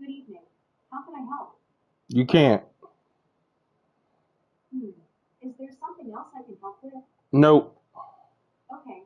Good evening. How can I help? You can't. Is there something else I can help with? Nope. Okay.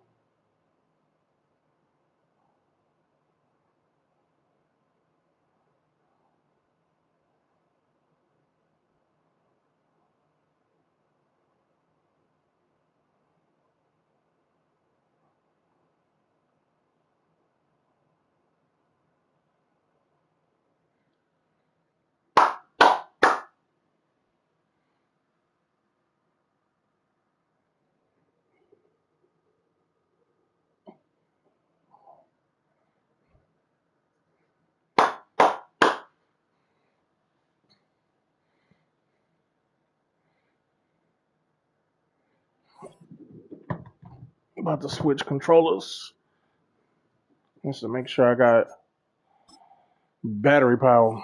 About to switch controllers. Just to make sure I got battery power.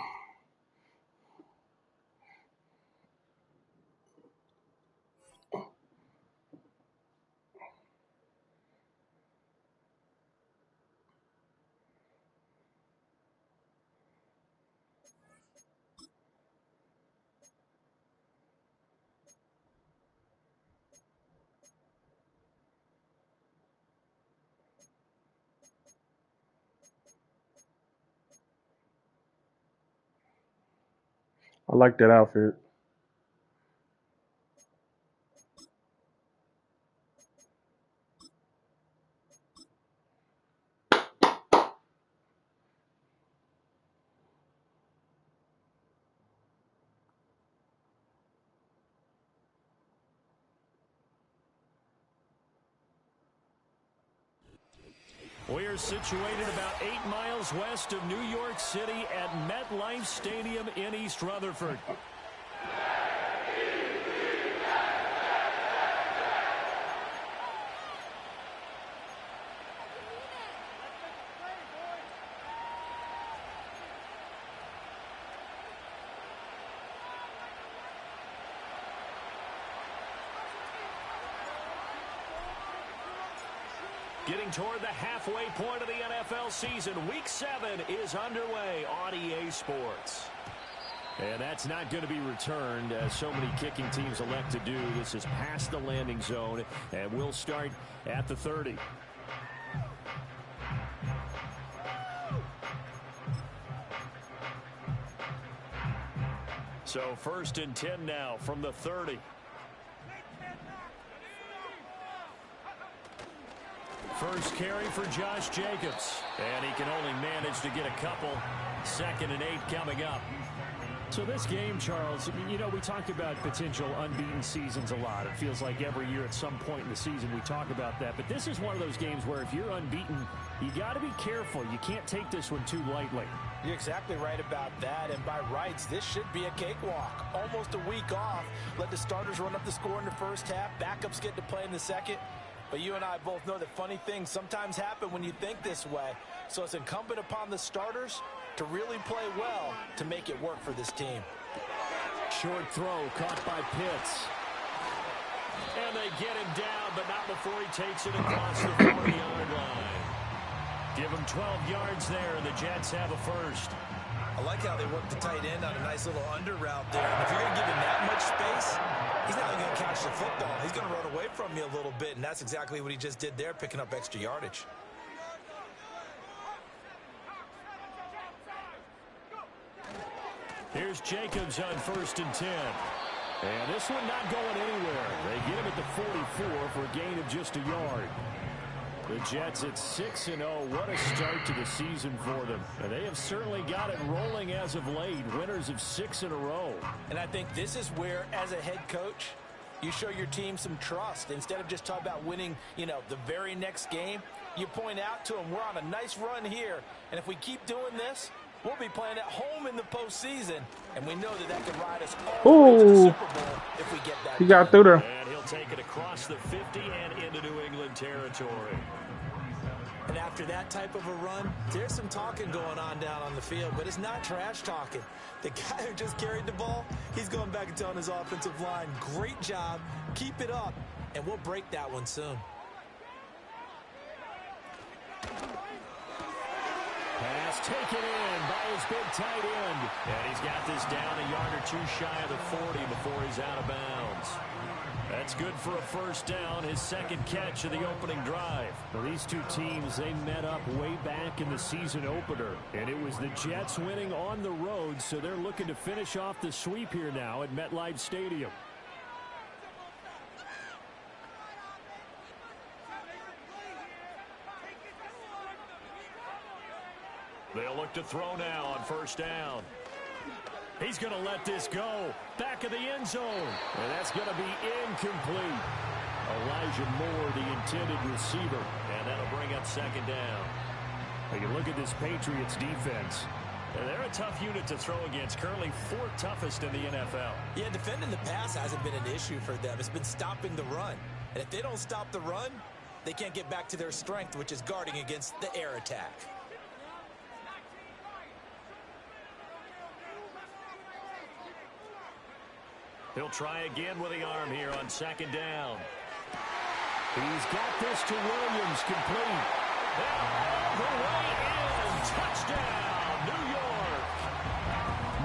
I like that outfit. We're situated about 8 miles west of New York City at MetLife Stadium in East Rutherford. Getting toward the halfway point of the NFL season. Week 7 is underway on EA Sports. And that's not going to be returned, as so many kicking teams elect to do. This is past the landing zone, and we'll start at the 30. So 1st and 10 now from the 30. First carry for Josh Jacobs, and he can only manage to get a couple. 2nd and 8 coming up. So this game, Charles, you know, we talk about potential unbeaten seasons a lot. It feels like every year at some point in the season we talk about that. But this is one of those games where if you're unbeaten, you got to be careful. You can't take this one too lightly. You're exactly right about that. And by rights, this should be a cakewalk. Almost a week off. Let the starters run up the score in the first half. Backups get to play in the second. But you and I both know that funny things sometimes happen when you think this way. So it's incumbent upon the starters to really play well to make it work for this team. Short throw caught by Pitts. And they get him down, but not before he takes it across the 40-yard line. Give him 12 yards there, and the Jets have a first. I like how they work the tight end on a nice little under route there. And if you're going to give him that much space, he's not going to catch the football. He's going to run away from you a little bit, and that's exactly what he just did there, picking up extra yardage. Here's Jacobs on 1st and 10. And this one not going anywhere. They get him at the 44 for a gain of just a yard. The Jets at 6-0. What a start to the season for them. And they have certainly got it rolling as of late. Winners of 6 in a row. And I think this is where, as a head coach, you show your team some trust. Instead of just talking about winning, the very next game, you point out to them, we're on a nice run here. And if we keep doing this, we'll be playing at home in the postseason. And we know that could ride us all the way to the Super Bowl if we get that. He got through there. And he'll take it across the 50 and into New England territory. And after that type of a run, there's some talking going on down on the field, but it's not trash talking. The guy who just carried the ball, he's going back and telling his offensive line, great job, keep it up, and we'll break that one soon. Pass taken in by his big tight end. And he's got this down a yard or two shy of the 40 before he's out of bounds. That's good for a first down, his second catch of the opening drive. Well, these two teams, they met up way back in the season opener, and it was the Jets winning on the road, so they're looking to finish off the sweep here now at MetLife Stadium. They'll look to throw now on first down. He's going to let this go. Back of the end zone. And that's going to be incomplete. Elijah Moore, the intended receiver. And that'll bring up second down. You can look at this Patriots defense. They're a tough unit to throw against. Currently fourth toughest in the NFL. Yeah, defending the pass hasn't been an issue for them. It's been stopping the run. And if they don't stop the run, they can't get back to their strength, which is guarding against the air attack. He'll try again with the arm here on second down. He's got this to Williams, complete. And the way in. Touchdown, New York.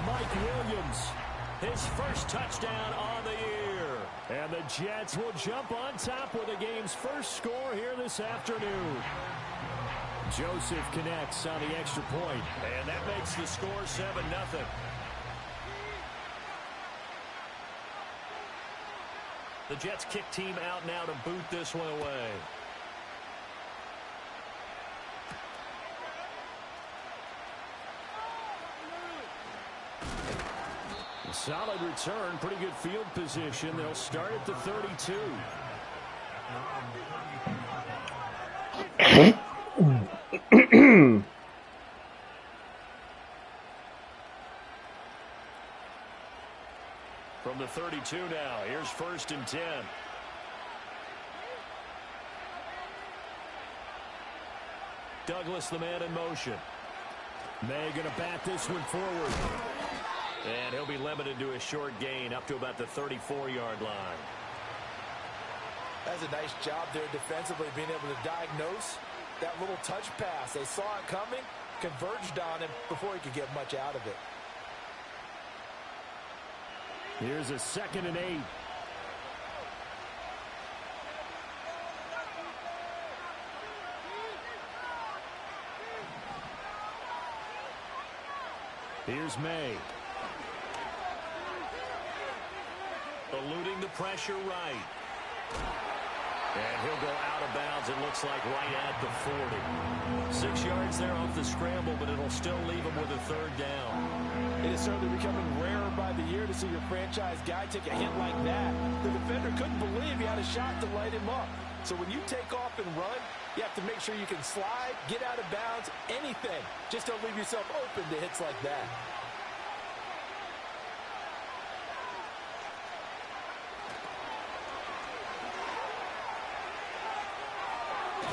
Mike Williams, His first touchdown on the year. and the Jets will jump on top with the game's first score here this afternoon. Joseph connects on the extra point. And that makes the score 7-0. The Jets kick team out now to boot this one away. A solid return, pretty good field position. They'll start at the 32. From the 32 now, here's 1st and 10. Douglas, the man in motion. May going to bat this one forward. And he'll be limited to a short gain up to about the 34-yard line. That's a nice job there defensively, being able to diagnose that little touch pass. They saw it coming, converged on him before he could get much out of it. Here's a 2nd and 8. Here's May. Eluding the pressure right. And he'll go out of bounds, it looks like, right at the 40. 6 yards there off the scramble, but it'll still leave him with a 3rd down. It is certainly becoming rarer by the year to see your franchise guy take a hit like that. The defender couldn't believe he had a shot to light him up. So when you take off and run, you have to make sure you can slide, get out of bounds, anything. Just don't leave yourself open to hits like that.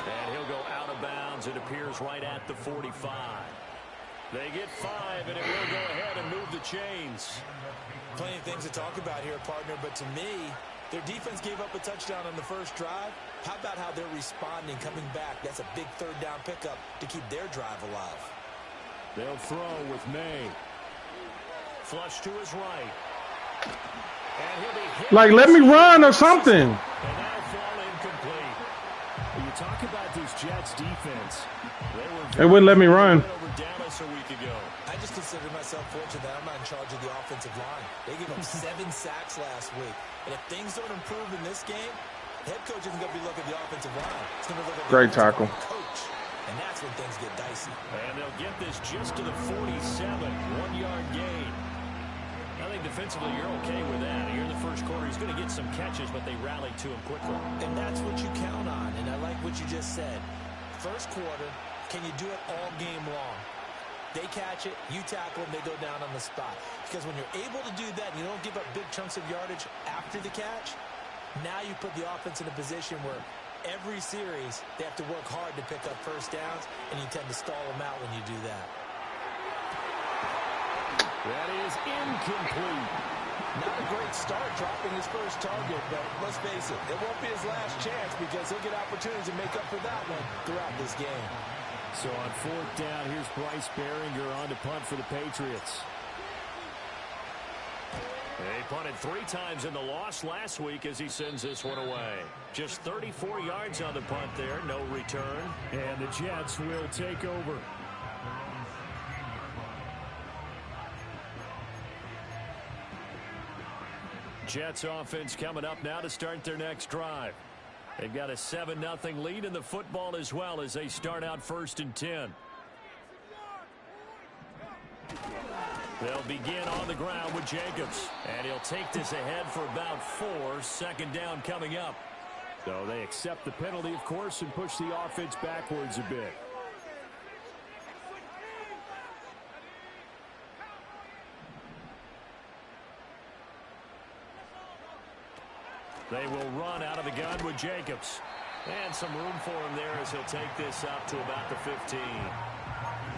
And he'll go out of bounds, it appears, right at the 45. They get 5, and it will go ahead and move the chains. Plenty of things to talk about here, partner, but to me, their defense gave up a touchdown on the first drive. How about how they're responding, coming back? That's a big 3rd down pickup to keep their drive alive. They'll throw with May. Flush to his right. And he'll be hit. Like, let me run or something. And that'll fall incomplete. When you talk about this Jets defense, They wouldn't let me run. Over Dallas a week ago. I just consider myself fortunate that I'm not in charge of the offensive line. They gave up 7 sacks last week. And if things don't improve in this game, the head coach isn't going to be looking at the offensive line. It's going to look at the Great tackle. coach. And that's when things get dicey. And they'll get this just to the 47. 1-yard gain. I think defensively you're okay with that. Here in the first quarter, he's going to get some catches, but they rallied to him quickly. And that's what you count on. And I like what you just said. First quarter, can you do it all game long? They catch it, you tackle them, they go down on the spot. Because when you're able to do that and you don't give up big chunks of yardage after the catch, now you put the offense in a position where every series they have to work hard to pick up first downs, and you tend to stall them out when you do that. that is incomplete. Not a great start dropping his first target, but let's face it, it won't be his last chance because he'll get opportunities to make up for that one throughout this game. So on 4th down, here's Bryce Behringer on to punt for the Patriots. They punted 3 times in the loss last week as he sends this one away. Just 34 yards on the punt there, no return. And the Jets will take over. Jets offense coming up now to start their next drive. They've got a 7-0 lead in the football as well as they start out 1st and 10. They'll begin on the ground with Jacobs. And he'll take this ahead for about 4. 2nd down coming up. So they accept the penalty, of course, and push the offense backwards a bit. They will run out of the gun with Jacobs. And some room for him there as he'll take this up to about the 15.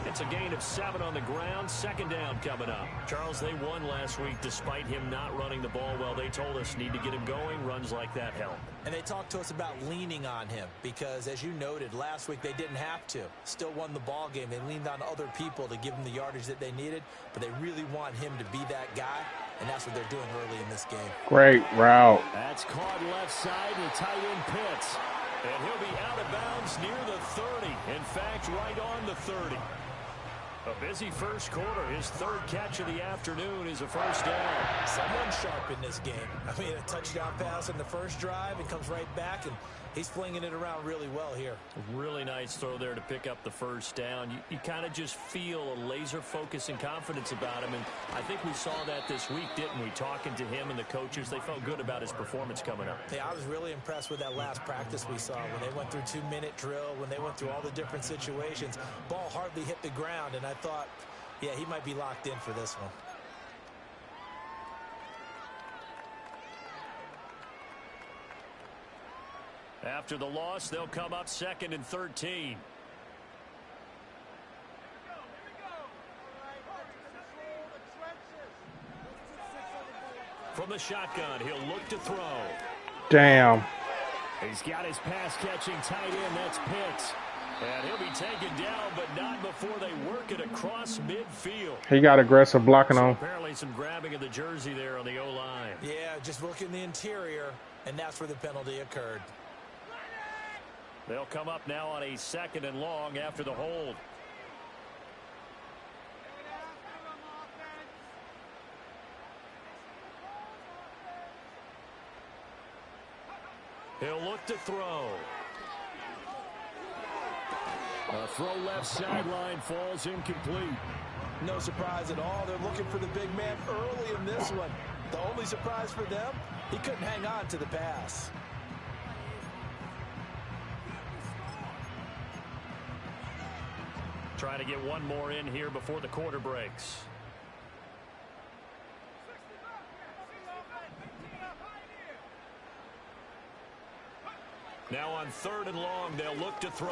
It's a gain of 7 on the ground. 2nd down coming up. Charles, they won last week despite him not running the ball well. They told us need to get him going. Runs like that help. And they talked to us about leaning on him because, as you noted, last week they didn't have to. Still won the ball game. They leaned on other people to give them the yardage that they needed, but they really want him to be that guy, and that's what they're doing early in this game. Great route. That's caught left side to tight end Pitts. And he'll be out of bounds near the 30. In fact, right on the 30. A busy first quarter. His 3rd catch of the afternoon is a 1st down. Someone sharp in this game. I mean, a touchdown pass in the first drive and comes right back, and he's flinging it around really well here. Really nice throw there to pick up the 1st down. You kind of just feel a laser focus and confidence about him, and I think we saw that this week, didn't we? Talking to him and the coaches, they felt good about his performance coming up. Yeah, I was really impressed with that last practice we saw when they went through 2-minute drill, when they went through all the different situations. Ball hardly hit the ground, and I thought, yeah, he might be locked in for this one. After the loss, they'll come up 2nd and 13. From the shotgun, he'll look to throw. Damn. He's got his pass-catching tight end. That's Pitts. And he'll be taken down, but not before they work it across midfield. He got aggressive blocking So on. apparently some grabbing of the jersey there on the O-line. Yeah, just look in the interior, and that's where the penalty occurred. They'll come up now on a 2nd and long after the hold. He'll look to throw. A throw left sideline falls incomplete. No surprise at all. They're looking for the big man early in this one. The only surprise for them, he couldn't hang on to the pass. Trying to get one more in here before the quarter breaks. Now on 3rd and long, they'll look to throw.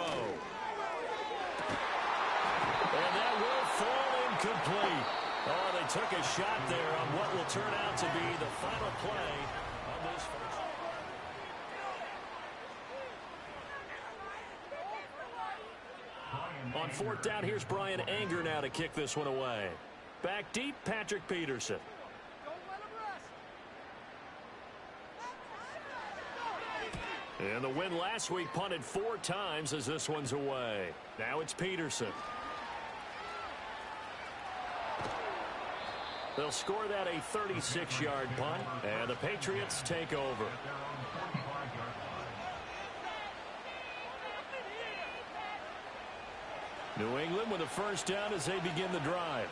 And that will fall incomplete. Oh, they took a shot there on what will turn out to be the final play on this first. On 4th down, here's Brian Anger now to kick this one away. Back deep, Patrick Peterson. And the win last week punted 4 times as this one's away. Now it's Peterson. They'll score that a 36-yard punt, and the Patriots take over. New England with a 1st down as they begin the drive.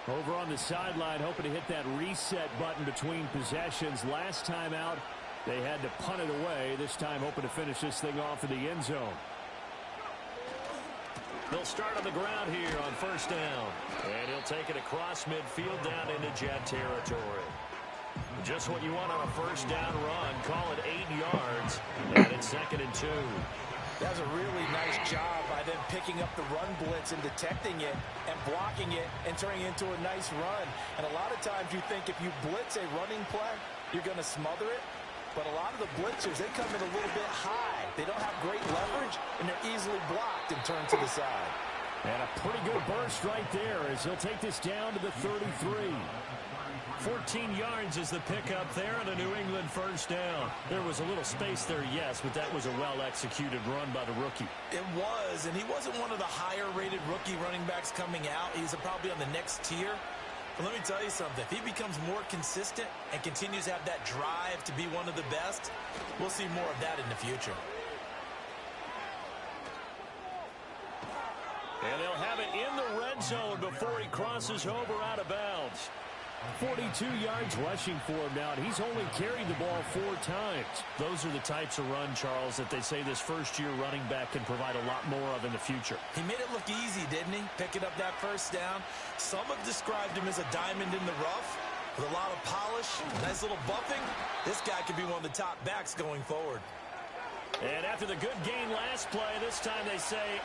Over on the sideline, hoping to hit that reset button between possessions. Last time out, they had to punt it away. This time hoping to finish this thing off in the end zone. They'll start on the ground here on 1st down. And he'll take it across midfield down into Jet territory. Just what you want on a 1st down run. Call it 8 yards. And it's 2nd and 2. That was a really nice job by them picking up the run blitz and detecting it and blocking it and turning it into a nice run. And a lot of times you think if you blitz a running play, you're going to smother it. But a lot of the blitzers, they come in a little bit high. They don't have great leverage, and they're easily blocked and turned to the side. And a pretty good burst right there as he'll take this down to the 33. 14 yards is the pickup there and a New England first down. There was a little space there, yes, but that was a well-executed run by the rookie. It was, and he wasn't one of the higher-rated rookie running backs coming out. He's probably on the next tier. But let me tell you something. If he becomes more consistent and continues to have that drive to be one of the best, we'll see more of that in the future. And they'll have it in the red zone before he crosses over out of bounds. 42 yards rushing for him now, and he's only carried the ball 4 times. Those are the types of run, Charles, that they say this first-year running back can provide a lot more of in the future. He made it look easy, didn't he? Picking up that first down. Some have described him as a diamond in the rough with a lot of polish, nice little buffing. This guy could be one of the top backs going forward. And after the good gain last play, this time they say,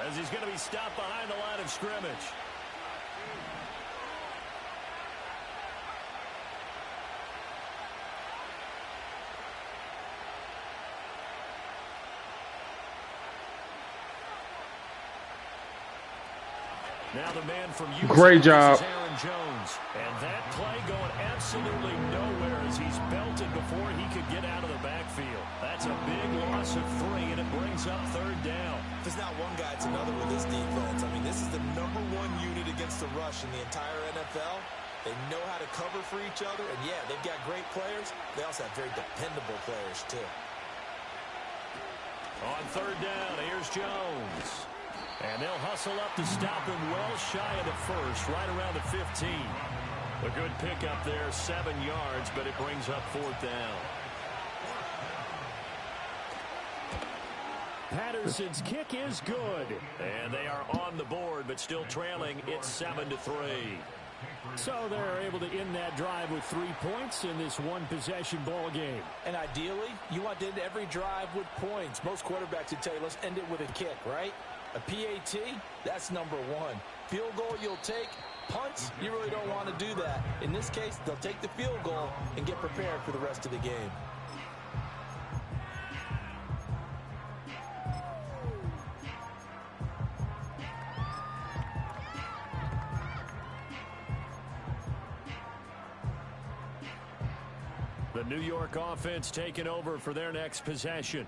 as he's going to be stopped behind the line of scrimmage. Now the man from Utah, great job. Aaron Jones. And that play going absolutely nowhere as he's belted before he could get out of the backfield. That's a big loss of 3, and it brings up 3rd down. If there's not one guy, it's another with this defense. I mean, this is the #1 unit against the rush in the entire NFL. They know how to cover for each other, and yeah, they've got great players. They also have very dependable players, too. On 3rd down, here's Jones. And they'll hustle up to stop him well shy of the first, right around the 15. A good pickup there, 7 yards, but it brings up 4th down. Patterson's kick is good. And they are on the board, but still trailing. It's 7-3. So they're able to end that drive with 3 points in this one-possession ball game. And ideally, you want to end every drive with points. Most quarterbacks would tell you, let's end it with a kick, right? A PAT, that's #1. Field goal you'll take. Punts, you really don't want to do that. In this case, they'll take the field goal and get prepared for the rest of the game. The New York offense taking over for their next possession.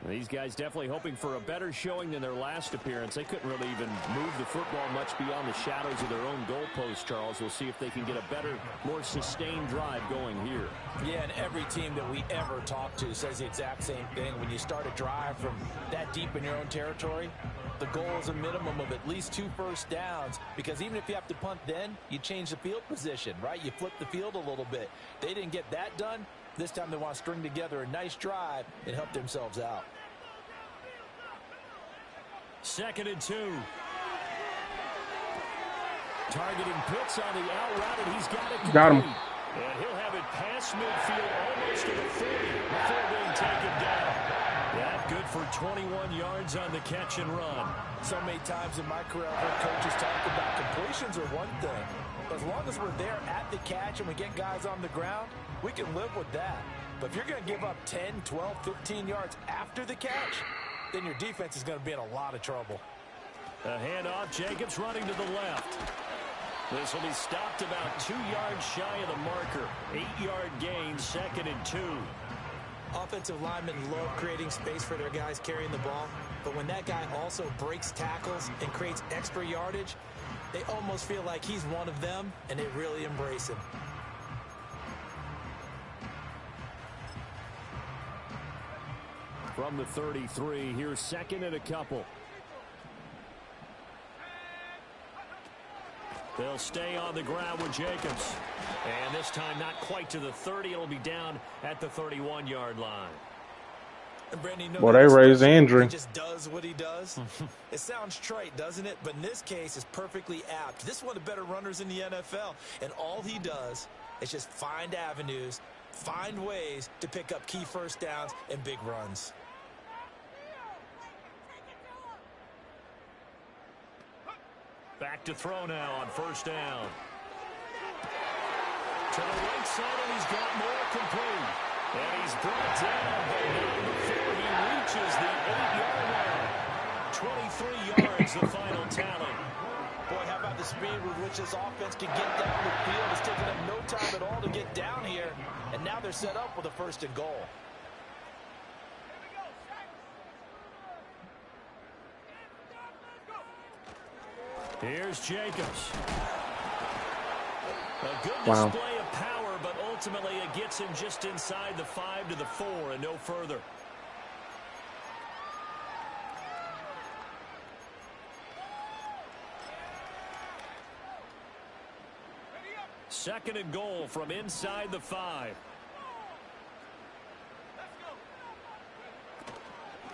These guys definitely hoping for a better showing than their last appearance. They couldn't really even move the football much beyond the shadows of their own goalpost, Charles. We'll see if they can get a better, more sustained drive going here. Yeah, and every team that we ever talk to says the exact same thing. When you start a drive from that deep in your own territory, the goal is a minimum of at least 2 first downs, because even if you have to punt then, you change the field position, right? You flip the field a little bit. They didn't get that done. This time they want to string together a nice drive and help themselves out. 2nd and 2. Targeting Pitts on the out route, and he's got it. Got him. And he'll have it past midfield almost to the 40 before being taken down. That good for 21 yards on the catch and run. So many times in my career, I've heard coaches talk about completions are one thing. But as long as we're there at the catch and we get guys on the ground, we can live with that. But if you're going to give up 10, 12, 15 yards after the catch, then your defense is going to be in a lot of trouble. A handoff, Jacobs running to the left. This will be stopped about 2 yards shy of the marker. 8-yard gain, 2nd and 2. Offensive linemen love creating space for their guys carrying the ball, but when that guy also breaks tackles and creates extra yardage, they almost feel like he's one of them, and they really embrace him. From the 33, here's 2nd and a couple. They'll stay on the ground with Jacobs. And this time not quite to the 30. It'll be down at the 31-yard line. And Brandon, Well, they raised Andrew. He just does what he does. It sounds trite, doesn't it? But in this case, it's perfectly apt. This is one of the better runners in the NFL. And all he does is just find avenues, find ways to pick up key first downs and big runs. Back to throw now on 1st down. To the right side, and he's got more complete. And he's brought down, but not before he reaches the 8-yard line. 23 yards, the final tally. Boy, how about the speed with which this offense can get down the field? It's taken them no time at all to get down here. And now they're set up with a 1st and goal. Here's Jacobs. A good Wow. display of power, but ultimately it gets him just inside the 5 to the 4 and no further. Second and goal from inside the 5.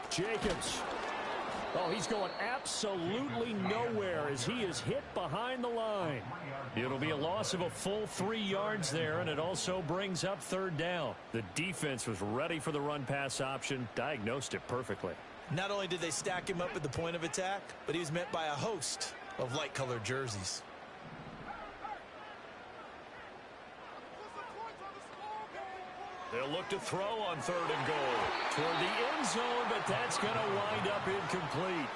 Jacobs. Oh, he's going absolutely nowhere as he is hit behind the line. It'll be a loss of a full 3 yards there, and it also brings up 3rd down. The defense was ready for the run-pass option, diagnosed it perfectly. Not only did they stack him up at the point of attack, but he was met by a host of light-colored jerseys. They'll look to throw on 3rd and goal toward the end zone, but that's going to wind up incomplete.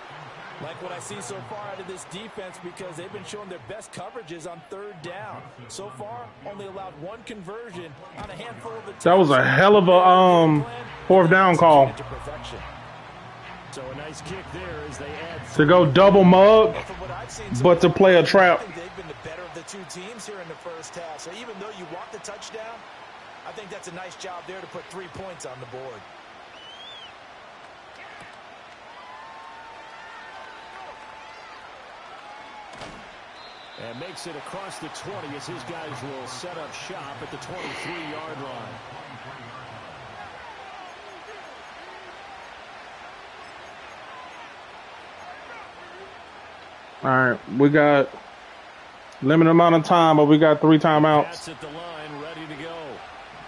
Like what I see so far out of this defense, because they've been showing their best coverages on 3rd down. So far, only allowed 1 conversion on a handful of attempts. That was a hell of a 4th down call. So a nice kick there as they add To go double mug, but to play a trap. I think they've been the better of the 2 teams here in the 1st half. So even though you want the touchdown, I think that's a nice job there to put 3 points on the board. and makes it across the 20 as his guys will set up shop at the 23-yard line. All right, we got limited amount of time, but we got 3 timeouts. That's at the line, ready to go.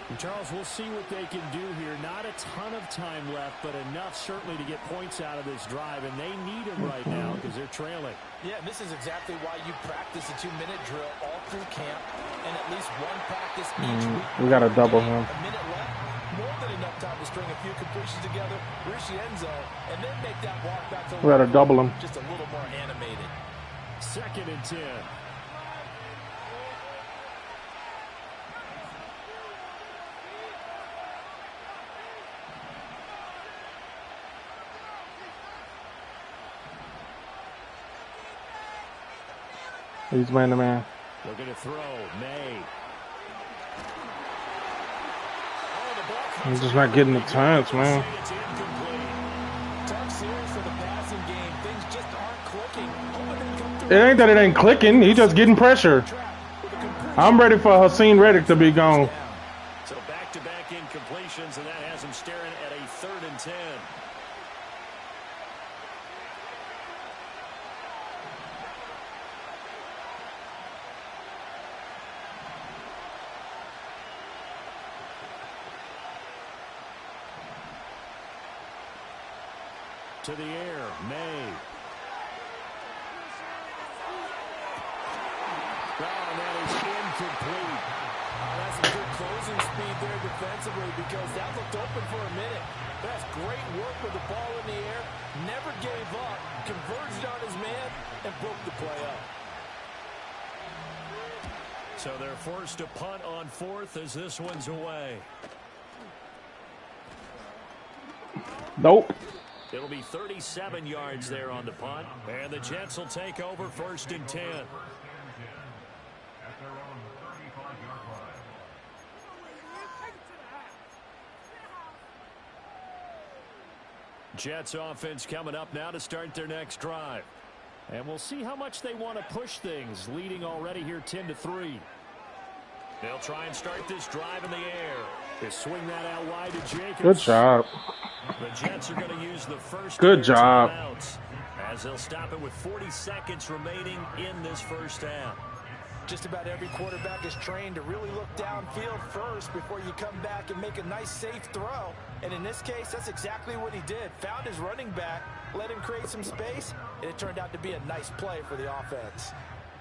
And Charles, we'll see what they can do here. Not a ton of time left, but enough certainly to get points out of this drive, and they need them right now because they're trailing. Yeah, and this is exactly why you practice a 2-minute drill all through camp, and at least one practice each week. We got to double him. A minute left, more than enough time to string a few completions together, reach the end zone, and then make that walk back to We got to double him. just a little more animated. 2nd and 10. He's man to man. Looking to throw. May. He's just not getting the chance, man. It's incomplete. Tough series for the passing game. Things just aren't clicking. Hoping they come It through. ain't that it ain't clicking. He just getting pressure. I'm ready for Haseen Reddick to be gone. So back-to-back incompletions, and that has him staring at a 3rd and 10. To the air, May. And that is incomplete. That's some good closing speed there defensively, because that looked open for a minute. That's great work with the ball in the air. Never gave up. Converged on his man and broke the play up. So they're forced to punt on 4th as this one's away. Nope. It'll be 37 yards there on the punt. And the Jets will take over 1st and 10. Jets offense coming up now to start their next drive. And we'll see how much they want to push things, leading already here 10-3. They'll try and start this drive in the air. They swing that out wide to Jacobs. Good job. The Jets are going to use the first. Good job. Timeouts as they'll stop it with 40 seconds remaining in this first half. Just about every quarterback is trained to really look downfield first before you come back and make a nice, safe throw. And in this case, that's exactly what he did. Found his running back, let him create some space, and it turned out to be a nice play for the offense.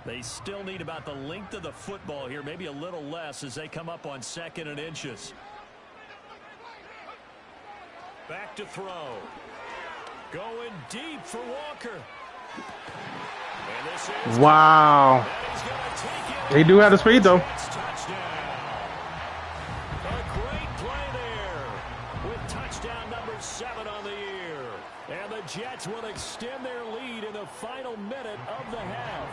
They still need about the length of the football here, maybe a little less as they come up on 2nd and inches. Back to throw. Going deep for Walker. And this is Wow. He do have the speed, though. Touchdown. A great play there with touchdown number 7 on the year. And the Jets will extend their lead in the final minute of the half.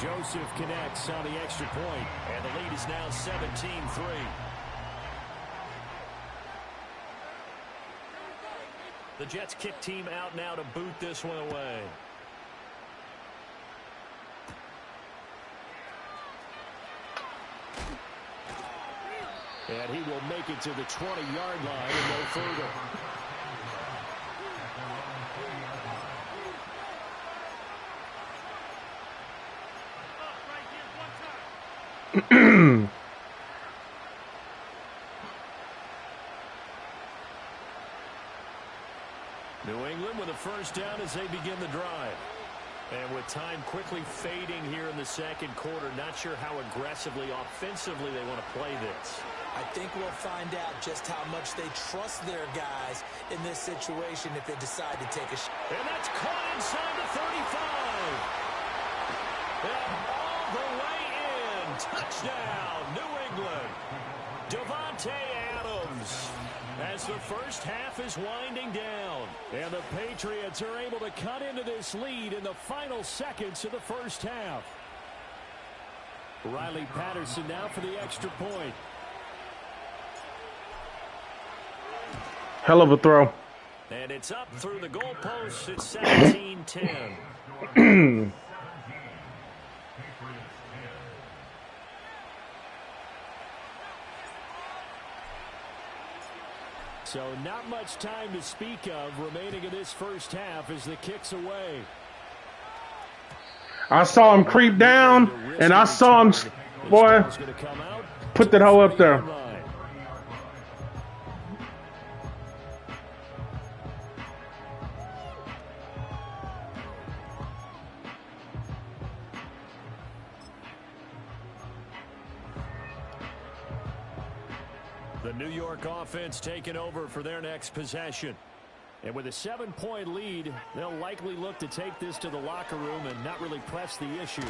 Joseph connects on the extra point, and the lead is now 17-3. The Jets kick team out now to boot this one away. And he will make it to the 20-yard line and no further. New England with a first down as they begin the drive. And with time quickly fading here in the second quarter, not sure how aggressively, offensively they want to play this. I think we'll find out just how much they trust their guys in this situation if they decide to take a shot. And that's caught inside the 35. And all the way in. Touchdown, New England. Devontae Adams. As the first half is winding down. And the Patriots are able to cut into this lead in the final seconds of the first half. Riley Patterson now for the extra point. Hell of a throw. And it's up through the goalposts. It's 17-10. So not much time to speak of remaining in this first half as the kick's away. I saw him creep down, and I saw him, boy, put that hoe up there. The New York offense taking over for their next possession. And with a 7-point lead, they'll likely look to take this to the locker room and not really press the issue.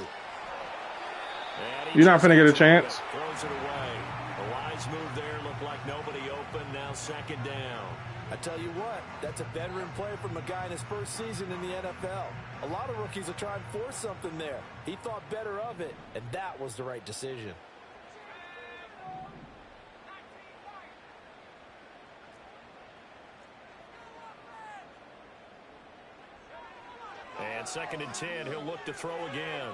You're not finna get a chance. Throws it away. The wise move there looked like nobody open. Now second down. I tell you what, that's a veteran play from a guy in his first season in the NFL. A lot of rookies will try and force something there. He thought better of it, and that was the right decision. And second and 10, he'll look to throw again.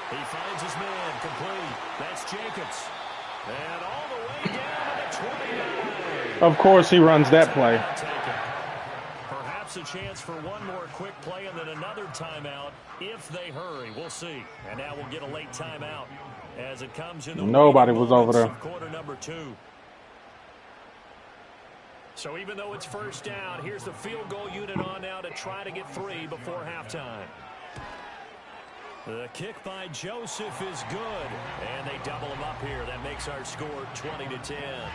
He finds his man complete. That's Jacobs. And all the way down to the 29. Of course he runs that play. Perhaps a chance for one more quick play and then another timeout if they hurry. We'll see. And now we'll get a late timeout as it comes in the nobody was over there. Quarter number 2. So even though it's first down, here's the field goal unit on now to try to get 3 before halftime. The kick by Joseph is good, and they double him up here. That makes our score 20-10.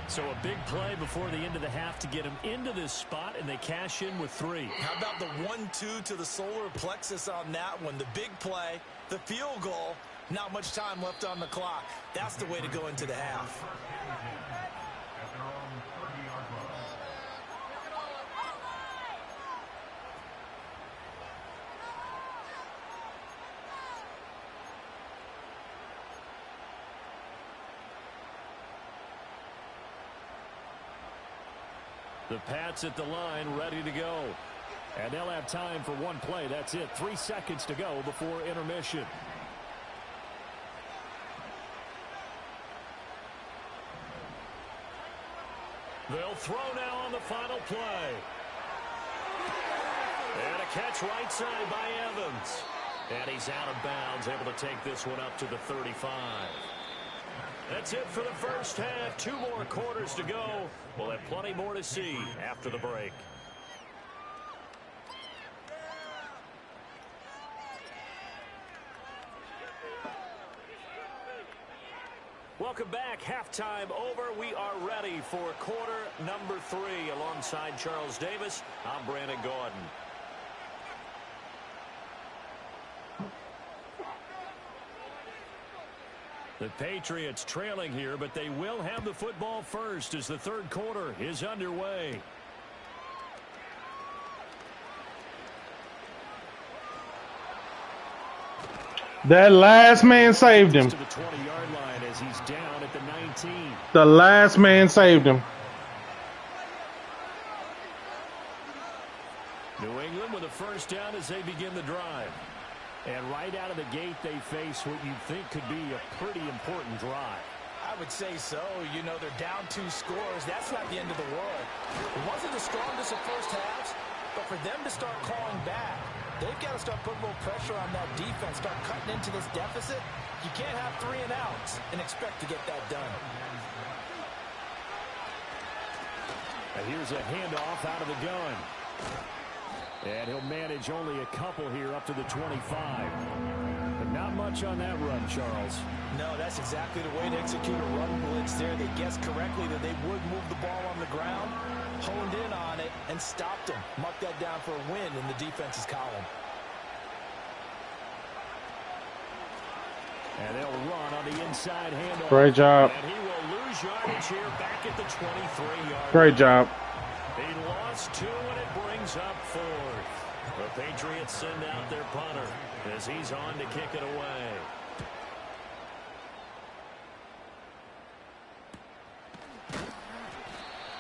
So a big play before the end of the half to get him into this spot, and they cash in with 3. How about the 1-2 to the solar plexus on that one? The big play, the field goal, not much time left on the clock. That's the way to go into the half. The Pats at the line, ready to go. And they'll have time for one play. That's it. 3 seconds to go before intermission. They'll throw now on the final play. And a catch right side by Evans. And he's out of bounds, able to take this one up to the 35. That's it for the first half. 2 more quarters to go. We'll have plenty more to see after the break. Welcome Welcome back. Halftime over. We are ready for quarter number 3. Alongside Charles Davis, I'm Brandon Gordon. The Patriots trailing here, but they will have the football first as the third quarter is underway. That last man saved him. To the 20-yard line as he's down at the 19. The last man saved him. New England with a first down as they begin the drive. And right out of the gate, they face what you think could be a pretty important drive. I would say so. You know, they're down 2 scores. That's not the end of the world. It wasn't the strongest of first halves, but for them to start clawing back, they've got to start putting a little pressure on that defense, start cutting into this deficit. You can't have 3 and outs and expect to get that done. And here's a handoff out of the gun. And he'll manage only a couple here up to the 25. But not much on that run, Charles. No, that's exactly the way to execute a run blitz there. They guessed correctly that they would move the ball on the ground, honed in on it, and stopped them. Mark that down for a win in the defense's column. And they'll run on the inside handoff. Great job. And he will lose yardage here back at the 23-yard. Great job. He lost 2, and it brings up 4. The Patriots send out their punter as he's on to kick it away.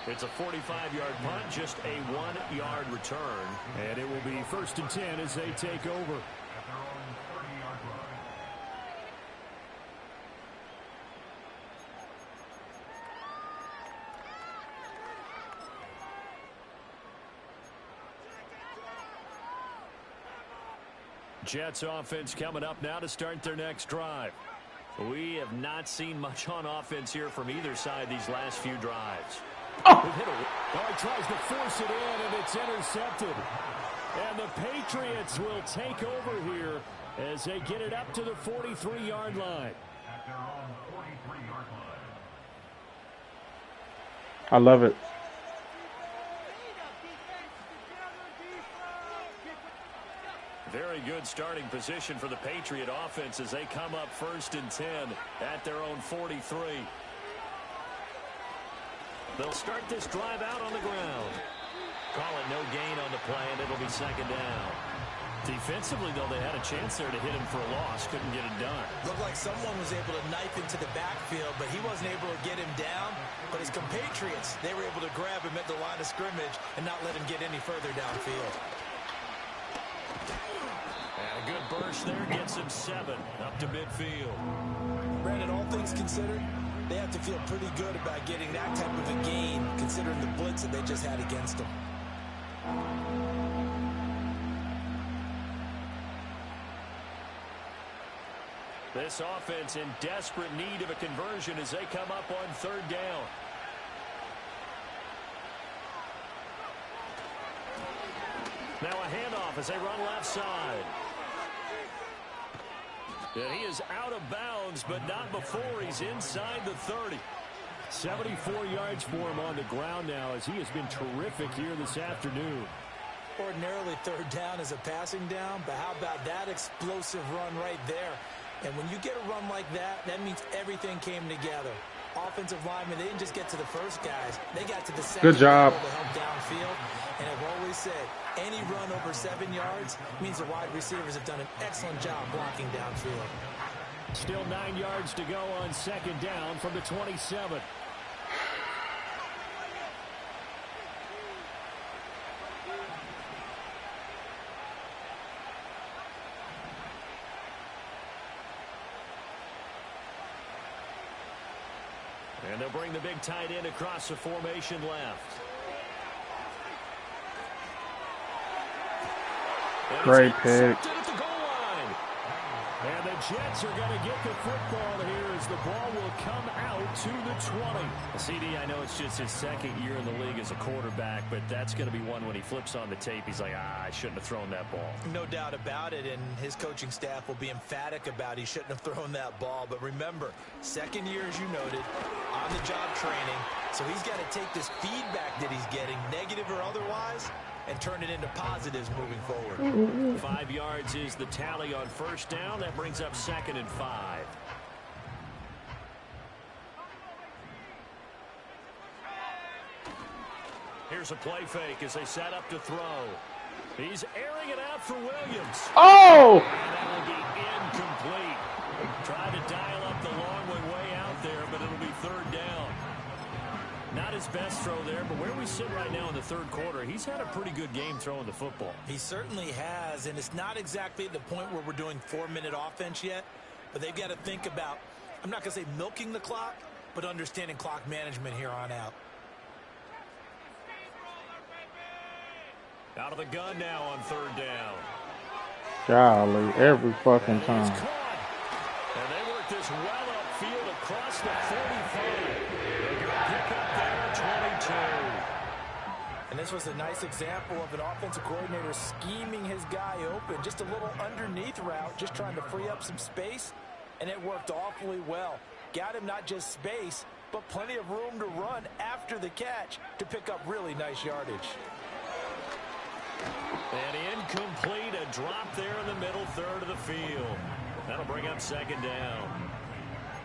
It's a 45-yard punt, just a 1-yard return. And it will be 1st and 10 as they take over. Jets offense coming up now to start their next drive. We have not seen much on offense here from either side these last few drives. Oh, he tries to force it in, and it's intercepted. And the Patriots will take over here as they get it up to the 43-yard line. I love it. Very good starting position for the Patriot offense as they come up 1st and 10 at their own 43. They'll start this drive out on the ground. Call it no gain on the play, and it'll be 2nd down. Defensively, though, they had a chance there to hit him for a loss. Couldn't get it done. Looked like someone was able to knife into the backfield, but he wasn't able to get him down. But his compatriots, they were able to grab him at the line of scrimmage and not let him get any further downfield. And a good burst there gets him 7 up to midfield. Brandon, all things considered, they have to feel pretty good about getting that type of a gain, considering the blitz that they just had against them. This offense in desperate need of a conversion as they come up on 3rd down. Now a handoff as they run left side. And he is out of bounds, but not before he's inside the 30. 74 yards for him on the ground now as he has been terrific here this afternoon. Ordinarily, 3rd down is a passing down, but how about that explosive run right there? And when you get a run like that, that means everything came together. Offensive linemen, they didn't just get to the first guys. They got to the second. Good job. To help downfield. And I've always said, any run over 7 yards means the wide receivers have done an excellent job blocking downfield. Still 9 yards to go on 2nd down from the 27. And they'll bring the big tight end across the formation left. Great pick. And the Jets are going to get the football here as the ball will come out to the 20. CD, I know it's just his second year in the league as a quarterback, but that's going to be one when he flips on the tape. He's like, I shouldn't have thrown that ball. No doubt about it, and his coaching staff will be emphatic about he shouldn't have thrown that ball. But remember, second year, as you noted, on-the-job training, so he's got to take this feedback that he's getting, negative or otherwise, and turn it into positives moving forward. 5 yards is the tally on first down. That brings up 2nd and 5. Here's a play fake as they set up to throw. He's airing it out for Williams. Oh! And that will be incomplete. Tried to dial up the long one way out there, but it'll be 3rd down. Not his best throw there, but where we sit right now in the 3rd quarter, he's had a pretty good game throwing the football. He certainly has, and it's not exactly at the point where we're doing 4-minute offense yet, but they've got to think about, I'm not going to say milking the clock, but understanding clock management here on out. Out of the gun now on 3rd down. Golly, every fucking He's time. caught. And they work this well upfield across the 45. They're going to pick up there 22. And this was a nice example of an offensive coordinator scheming his guy open. Just a little underneath route, just trying to free up some space, and it worked awfully well. Got him not just space, but plenty of room to run after the catch to pick up really nice yardage. And incomplete, a drop there in the middle third of the field. That'll bring up 2nd down.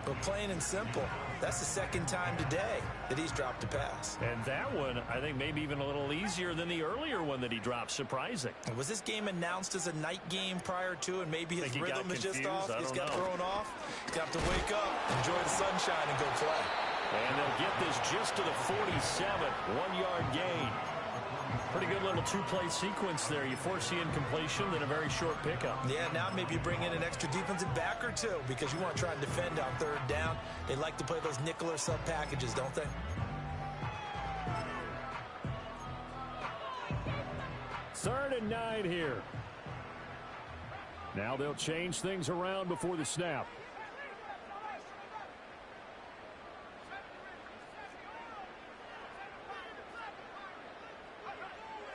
But plain and simple, that's the 2nd time today that he's dropped a pass. And that one, I think, maybe even a little easier than the earlier one that he dropped. Surprising. Was this game announced as a night game prior to, and maybe his rhythm is just off? He's got thrown off. He's got to wake up, enjoy the sunshine, and go play. And they'll get this just to the 47, 1-yard gain. Pretty good little 2-play sequence there. You force the incompletion, then a very short pickup. Yeah, now maybe you bring in an extra defensive back or two because you want to try and defend on 3rd down. They like to play those nickel or sub packages, don't they? 3rd and 9 here. Now they'll change things around before the snap.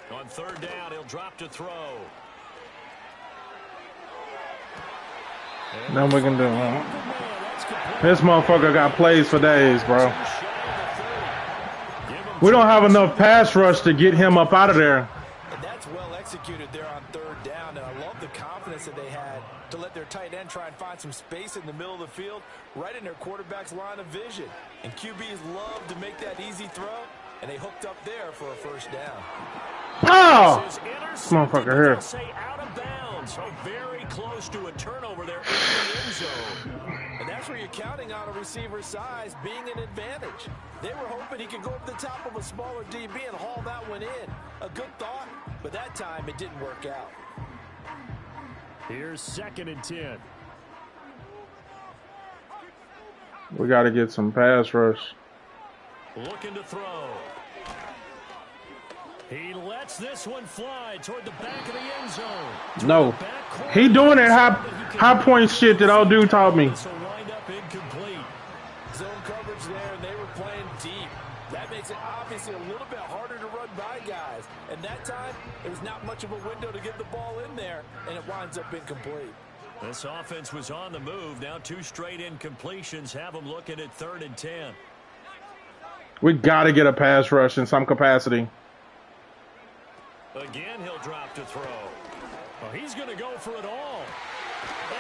On 3rd down, he'll drop to throw. Nothing we can do, huh? This motherfucker got plays for days, bro. We don't have enough pass rush to get him up out of there. And that's well executed there on 3rd down, and I love the confidence that they had to let their tight end try and find some space in the middle of the field, right in their quarterback's line of vision. And QBs love to make that easy throw, and they hooked up there for a 1st down. Oh! This motherfucker here. Say out of bounds. So very close to a turnover there in the end zone. And that's where you're counting on a receiver's size being an advantage. They were hoping he could go up the top of a smaller DB and haul that one in. A good thought, but that time it didn't work out. Here's 2nd and 10. We got to get some pass rush. Looking to throw. He lets this one fly toward the back of the end zone. No. He doing that high point shit that old dude taught me. This will wind up incomplete. Zone coverage there, and they were playing deep. That makes it obviously a little bit harder to run by guys. And that time, it was not much of a window to get the ball in there, and it winds up incomplete. This offense was on the move. Now 2 straight incompletions have them looking at 3rd and 10. We got to get a pass rush in some capacity. Again, he'll drop to throw. Well, he's going to go for it all.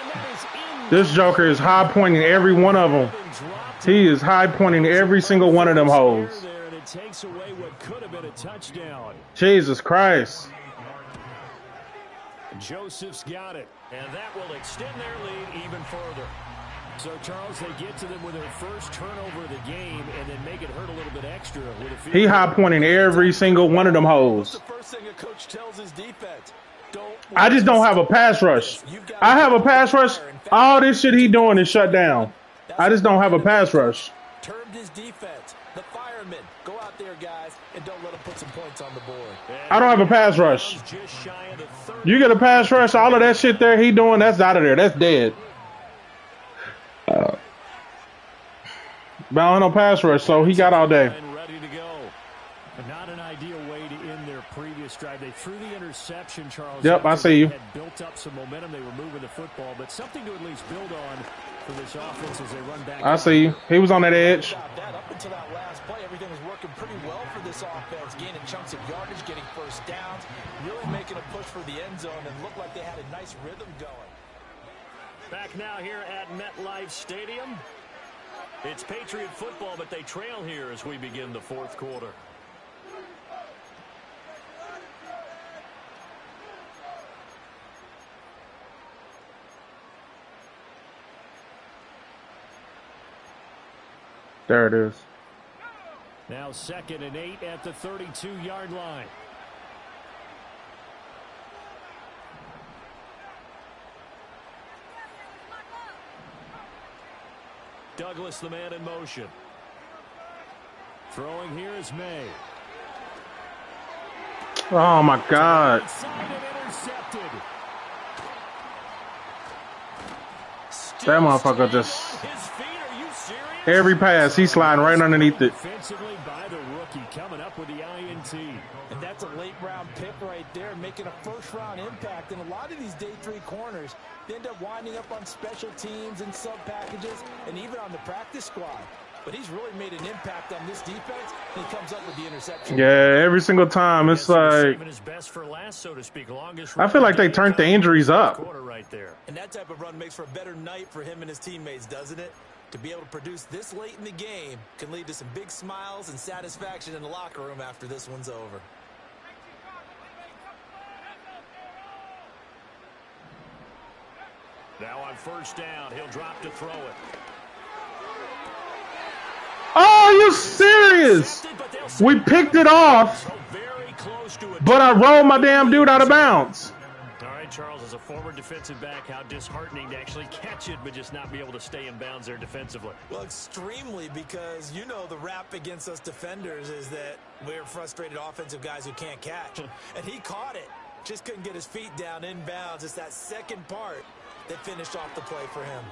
And that is in. This joker is high pointing every one of them. He is high pointing every single one of them hoes. There, and it takes away what could have been a touchdown. Jesus Christ. Joseph's got it, and that will extend their lead even further. So, Charles, they get to them with their first turnover of the game and then make it hurt a little bit extra. With a field He high pointing every single one of them hoes. The first thing a coach tells his defense, I just don't have a pass rush. I have a pass rush. All this shit he doing is shut down. I just don't have a pass rush. Termed his defense, the firemen. Go out there, guys, and don't let them put some points on the board. I don't have a pass rush. You get a pass rush, all of that shit there he doing, that's out of there. That's dead. But I don't know pass rush, so he got all day. Ready to go. Not an ideal way to end their previous drive. They threw the interception, Charles. Yep, I see you. Had built up some momentum. They were moving the football, but something to at least build on for this offense as they run back. I see you. He was on that edge. Up until that last play, everything was working pretty well for this offense, gaining chunks of yardage, getting first downs, really making a push for the end zone, and looked like they had a nice rhythm going. Back now here at MetLife Stadium. It's Patriot football, but they trail here as we begin the fourth quarter. There it is. Now 2nd and 8 at the 32-yard line. Douglas, the man in motion. Throwing here is May. Oh, my God. That motherfucker just... Every pass, he's sliding right underneath it. Defensively by the rookie, coming up with the INT. And that's a late-round pick right there, making a first-round impact. And a lot of these day 3 corners, they end up winding up on special teams and sub-packages and even on the practice squad. But he's really made an impact on this defense, and he comes up with the interception. Yeah, every single time. It's like... I feel like they turned the injuries up. And that type of run makes for a better night for him and his teammates, doesn't it? To be able to produce this late in the game can lead to some big smiles and satisfaction in the locker room after this one's over. Now on first down, he'll drop to throw it. Oh, are you serious? We picked it off, but I rolled my damn dude out of bounds. All right, Charles, as a former defensive back, how disheartening to actually catch it, but just not be able to stay in bounds there defensively. Well, extremely, because you know the rap against us defenders is that we're frustrated offensive guys who can't catch. And he caught it. Just couldn't get his feet down in bounds. It's that second part that finished off the play for him.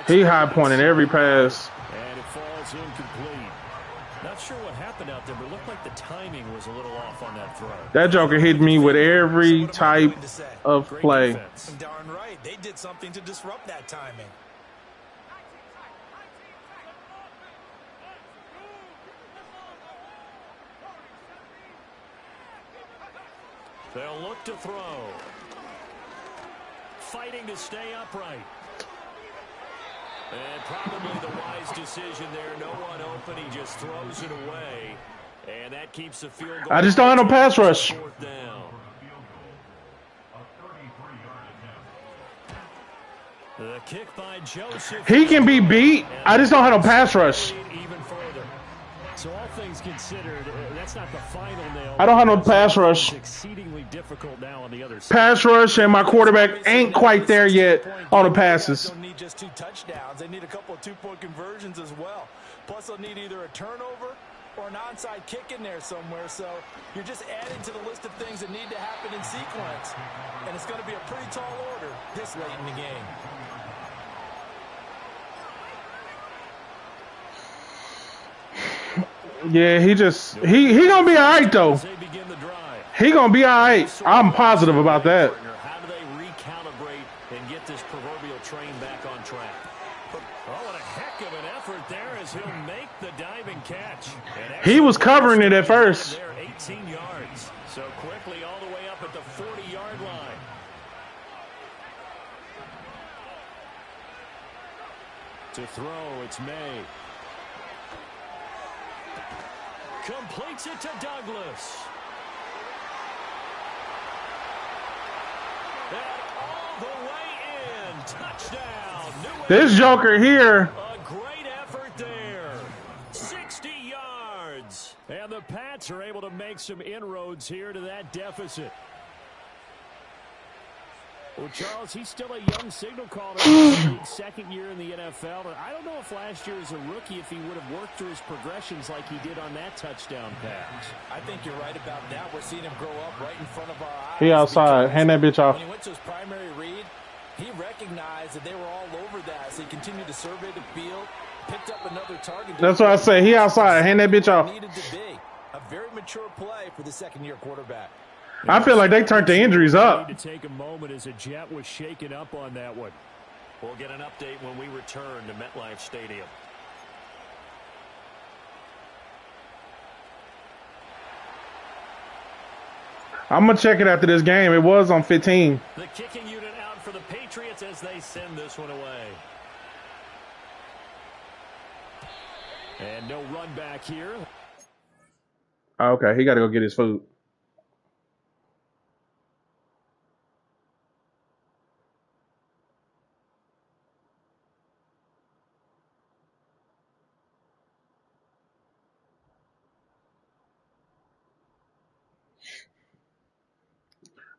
He high-pointed every pass. And it falls incomplete. Not sure what happened out there, but it looked like the timing was a little off on that throw. That joker hit me with every type of play. Darn right. They did something to disrupt that timing. They'll look to throw. Fighting to stay upright. And probably the wise decision there. No one open. He just throws it away. And that keeps the field goal. I just don't have no pass rush. Down. The kick by Joseph. He can be beat. I just don't have no pass rush. Even further. So all things considered, that's not the final nail. I don't have no pass rush. Exceedingly difficult now on the other side. Pass rush and my quarterback ain't quite there yet on the passes. They don't need just 2 touchdowns. They need a couple of 2-point conversions as well. Plus, they'll need either a turnover or an onside kick in there somewhere. So you're just adding to the list of things that need to happen in sequence. And it's going to be a pretty tall order this late in the game. Yeah, he gonna be all right though. He gonna be all right. I'm positive about that. How do they recalibrate and get this proverbial train back on track? Oh, what a heck of an effort there as he'll make the diving catch. He was covering it at first. There, 18 yards. So quickly all the way up at the 40-yard line. To throw, it's May. Completes it to Douglas. And all the way in. Touchdown. This joker here. A great effort there. 60 yards. And the Pats are able to make some inroads here to that deficit. Well, Charles, he's still a young signal caller. Second year in the NFL. And I don't know if last year as a rookie, if he would have worked through his progressions like he did on that touchdown pass. I think you're right about that. We're seeing him grow up right in front of our eyes. He outside. Hand that bitch off. When he went to his primary read, He recognized that they were all over that, so he continued to survey the field, picked up another target. That's what I say. He outside. Hand that bitch off. Needed to be a very mature play for the second-year quarterback. I feel like they turned the injuries up. Need to take a moment as a Jet was shaken up on that one. We'll get an update when we return to MetLife Stadium. I'm going to check it after this game. It was on 15. The kicking unit out for the Patriots as they send this one away. And no run back here. Okay, he got to go get his food.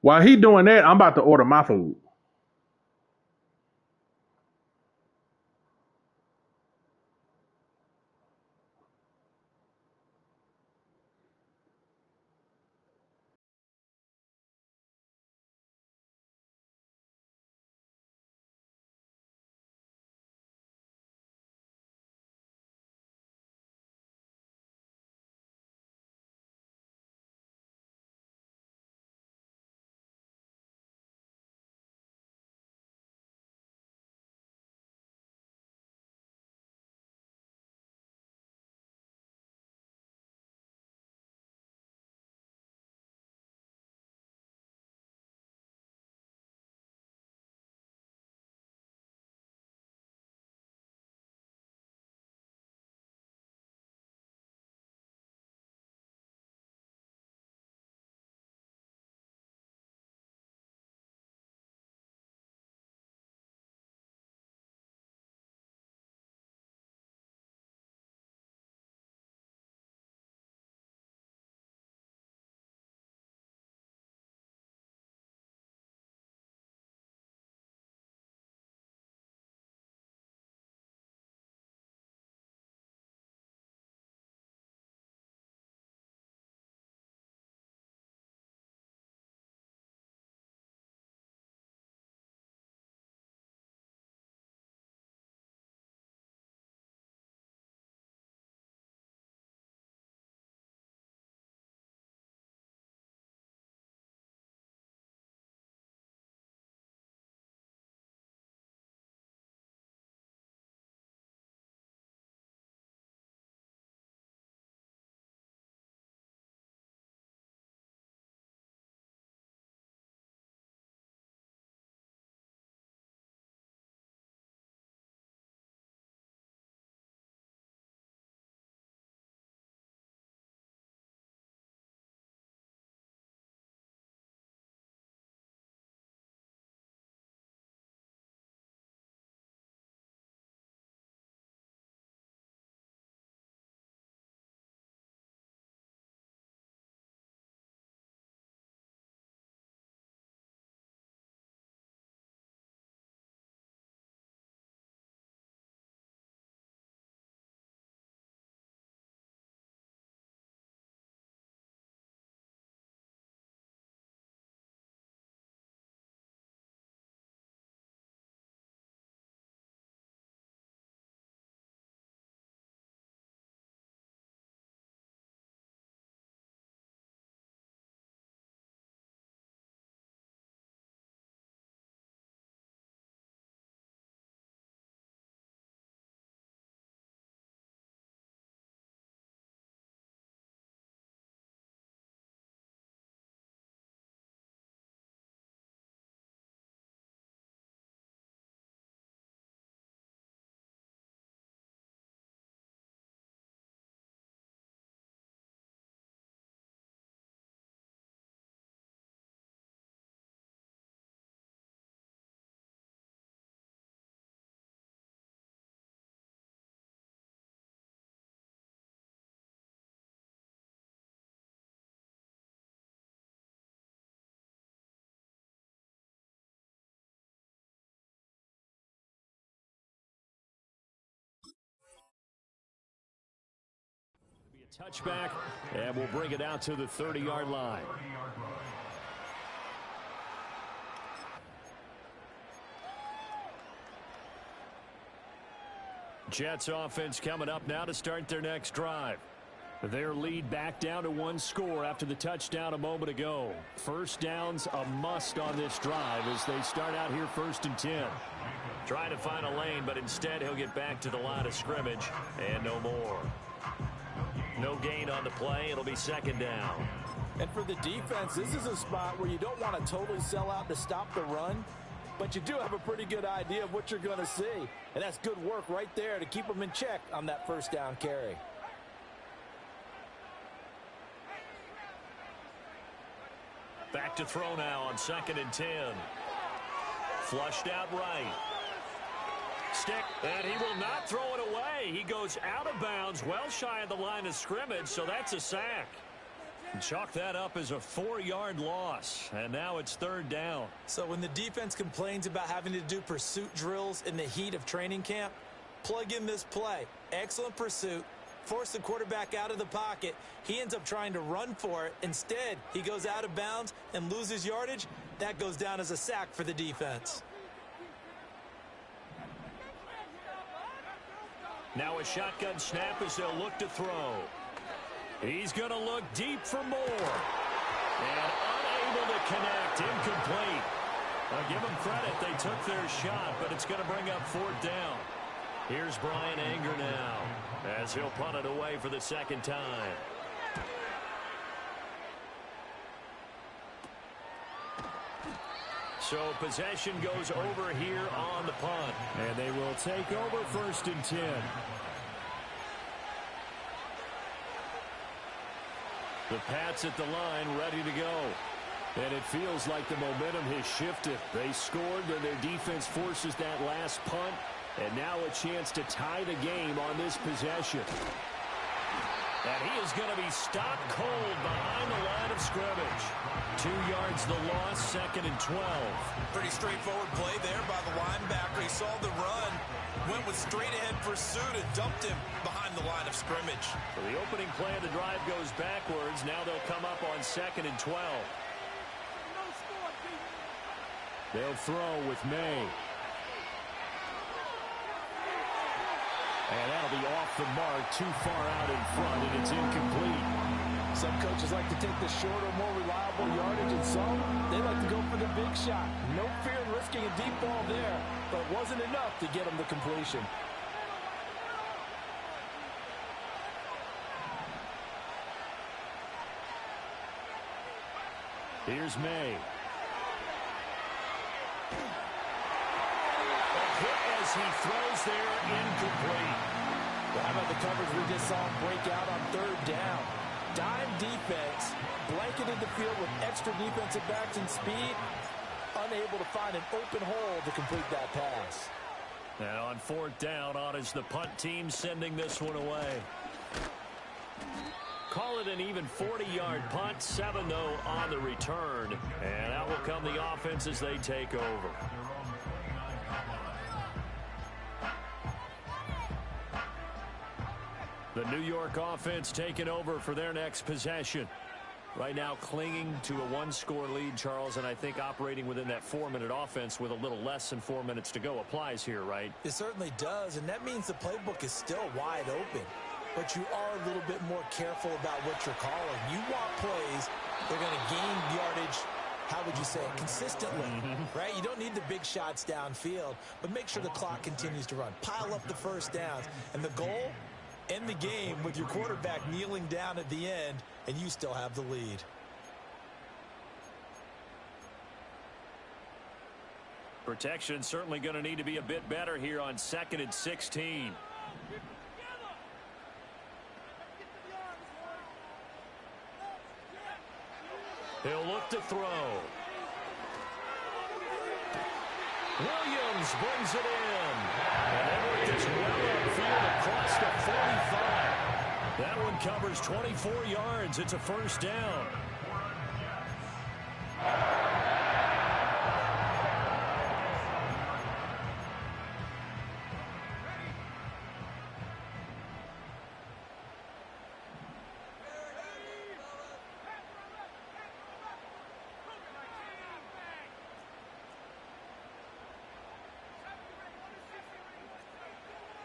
While he doing that, I'm about to order my food. Touchback, and we'll bring it out to the 30-yard line. Jets offense coming up now to start their next drive. Their lead back down to one score after the touchdown a moment ago. First down's a must on this drive as they start out here 1st and 10. Trying to find a lane, but instead he'll get back to the line of scrimmage and no more. No gain on the play. It'll be 2nd down. And for the defense, this is a spot where you don't want to totally sell out to stop the run, but you do have a pretty good idea of what you're going to see. And that's good work right there to keep them in check on that 1st down carry. Back to throw now on 2nd and 10. Flushed out right. Stick, and he will not throw it away. He goes out of bounds, well shy of the line of scrimmage, so that's a sack. Chalk that up as a 4-yard loss, and now it's 3rd down. So when the defense complains about having to do pursuit drills in the heat of training camp, plug in this play. Excellent pursuit. Force the quarterback out of the pocket. He ends up trying to run for it. Instead, he goes out of bounds and loses yardage. That goes down as a sack for the defense. Now a shotgun snap as they'll look to throw. He's going to look deep for more. And unable to connect. Incomplete. I'll give them credit. They took their shot, but it's going to bring up 4th down. Here's Brian Anger now as he'll punt it away for the 2nd time. So possession goes over here on the punt. And they will take over 1st and 10. The Pats at the line ready to go. And it feels like the momentum has shifted. They scored, then their defense forces that last punt. And now a chance to tie the game on this possession. And he is going to be stopped cold behind the line of scrimmage. 2 yards the loss, 2nd and 12. Pretty straightforward play there by the linebacker. He saw the run, went with straight ahead pursuit and dumped him behind the line of scrimmage. So the opening play of the drive goes backwards. Now they'll come up on 2nd and 12. They'll throw with May. And that'll be off the mark, too far out in front, and it's incomplete. Some coaches like to take the shorter, more reliable yardage, and some, they like to go for the big shot. No fear in risking a deep ball there, but it wasn't enough to get them the completion. Here's May. As he throws there, incomplete. Well, how about the coverage we just saw him break out on 3rd down? Dime defense, blanketed the field with extra defensive backs and speed, unable to find an open hole to complete that pass. And on 4th down, on is the punt team sending this one away. Call it an even 40-yard punt, 7-0 on the return. And out will come the offense as they take over. The New York offense taking over for their next possession. Right now clinging to a 1-score lead, Charles, and I think operating within that 4-minute offense with a little less than 4 minutes to go applies here, right? It certainly does, and that means the playbook is still wide open. But you are a little bit more careful about what you're calling. You want plays, they're going to gain yardage, how would you say it, consistently, right? You don't need the big shots downfield, but make sure the clock continues to run. Pile up the 1st downs, and the goal, end the game with your quarterback kneeling down at the end, and you still have the lead. Protection certainly going to need to be a bit better here on 2nd and 16. He'll look to throw. Williams brings it in. And they work this well upfield across the 45. That one covers 24 yards. It's a 1st down.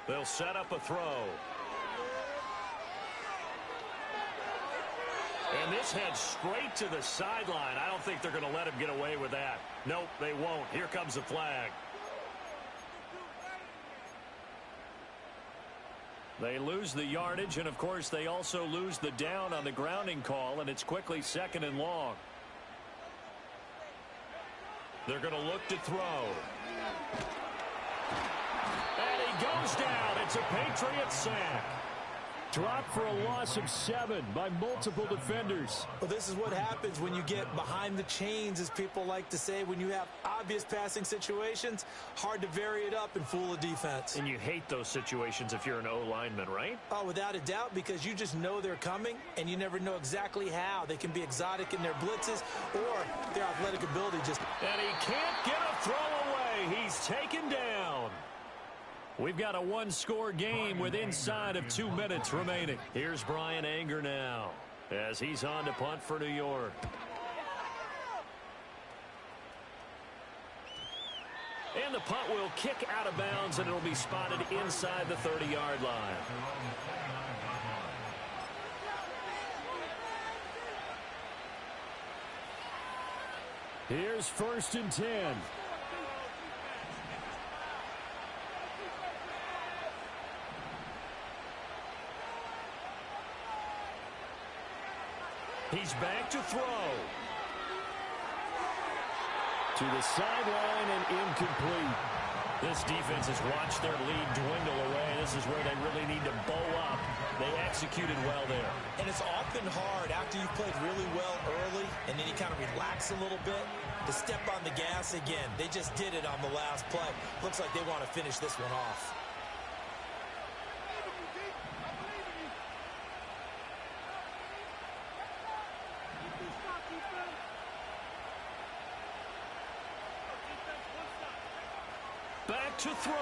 They'll set up a throw. And this heads straight to the sideline. I don't think they're going to let him get away with that. Nope, they won't. Here comes the flag. They lose the yardage, and, of course, they also lose the down on the grounding call, and it's quickly 2nd and long. They're going to look to throw. And he goes down. It's a Patriots sack. Dropped for a loss of 7 by multiple defenders. Well, this is what happens when you get behind the chains, as people like to say. When you have obvious passing situations, hard to vary it up and fool a defense. And you hate those situations if you're an O-lineman, right? Oh, without a doubt, because you just know they're coming, and you never know exactly how. They can be exotic in their blitzes, or their athletic ability just... And he can't get a throw away. He's taken down. We've got a one-score game with inside of 2 minutes remaining. Here's Brian Anger now as he's on to punt for New York. And the punt will kick out of bounds, and it'll be spotted inside the 30-yard line. Here's 1st and 10. He's back to throw. To the sideline and incomplete. This defense has watched their lead dwindle away. This is where they really need to bow up. They executed well there. And it's often hard after you've played really well early and then you kind of relax a little bit to step on the gas again. They just did it on the last play. Looks like they want to finish this one off. Back to throw.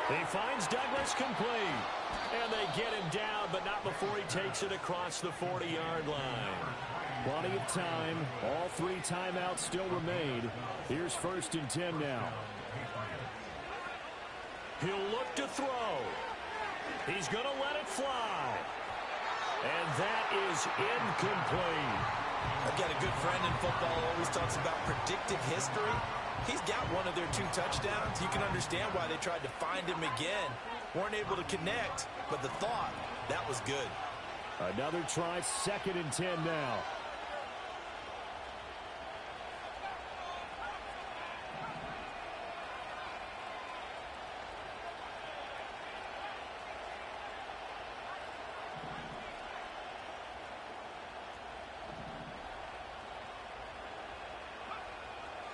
He finds Douglas complete. And they get him down, but not before he takes it across the 40-yard line. Plenty of time. All 3 timeouts still remain. Here's 1st and 10 now. He'll look to throw. He's going to let it fly. And that is incomplete. I've got a good friend in football who always talks about predictive history. He's got one of their 2 touchdowns. You can understand why they tried to find him again. Weren't able to connect, but the thought, that was good. Another try, 2nd and 10 now.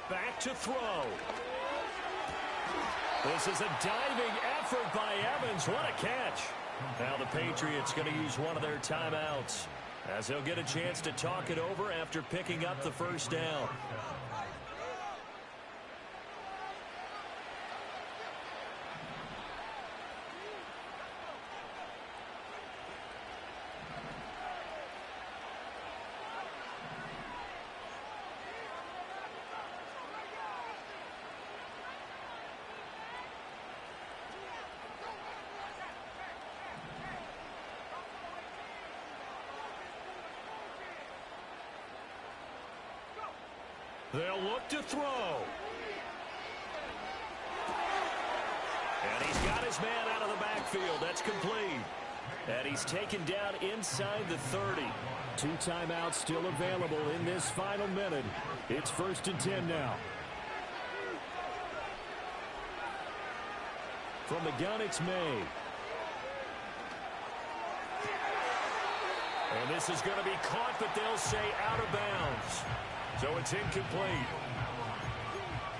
Back to throw. This is a diving effort by Evans. What a catch. Now the Patriots going to use one of their timeouts as they'll get a chance to talk it over after picking up the 1st down. They'll look to throw. And he's got his man out of the backfield. That's complete. And he's taken down inside the 30. 2 timeouts still available in this final minute. It's 1st and 10 now. From the gun, it's May. And this is going to be caught, but they'll say out of bounds. So it's incomplete.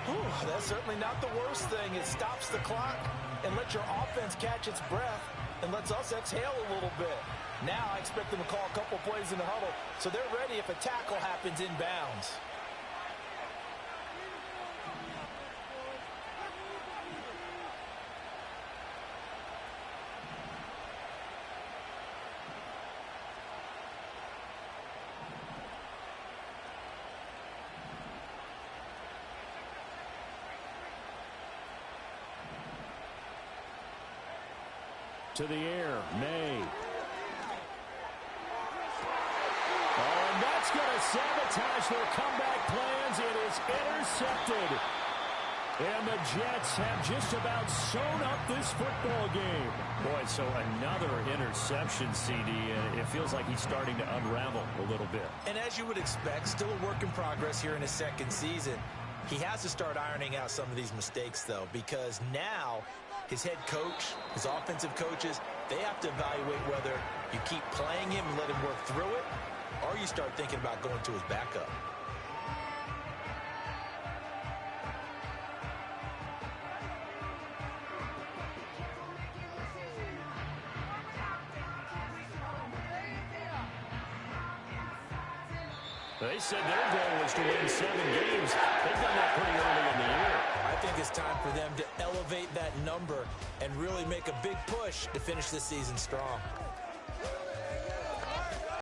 Whew, that's certainly not the worst thing. It stops the clock and lets your offense catch its breath and lets us exhale a little bit. Now I expect them to call a couple plays in the huddle so they're ready if a tackle happens inbounds. To the air, May. Oh, and that's going to sabotage their comeback plans. It is intercepted. And the Jets have just about sewn up this football game. Boy, so another interception, CD, and it feels like he's starting to unravel a little bit. And as you would expect, still a work in progress here in his second season. He has to start ironing out some of these mistakes, though, because now his head coach, his offensive coaches, they have to evaluate whether you keep playing him and let him work through it, or you start thinking about going to his backup. They said their goal was to win 7 games. They've done that pretty early in the year. I think it's time for them to elevate that number and really make a big push to finish this season strong.